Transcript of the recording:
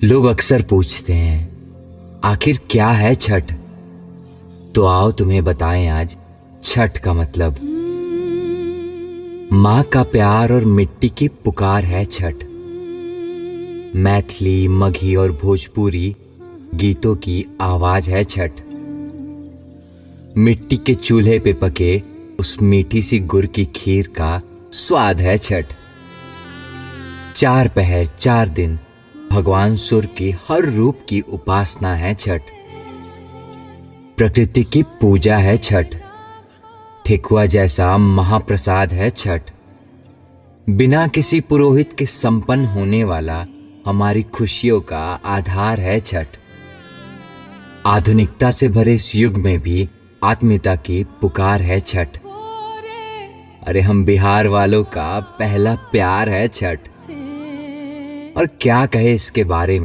लोग अक्सर पूछते हैं आखिर क्या है छठ। तो आओ तुम्हें बताएं आज छठ का मतलब। माँ का प्यार और मिट्टी की पुकार है छठ। मैथिली, मगही और भोजपुरी गीतों की आवाज है छठ। मिट्टी के चूल्हे पे पके उस मीठी सी गुड़ की खीर का स्वाद है छठ। 4 पहर 4 दिन भगवान सूर्य के हर रूप की उपासना है छठ। प्रकृति की पूजा है छठ। ठेकुआ जैसा महाप्रसाद है छठ। बिना किसी पुरोहित के संपन्न होने वाला हमारी खुशियों का आधार है छठ। आधुनिकता से भरे इस युग में भी आत्मीयता की पुकार है छठ। अरे हम बिहार वालों का पहला प्यार है छठ। और क्या कहे इसके बारे में।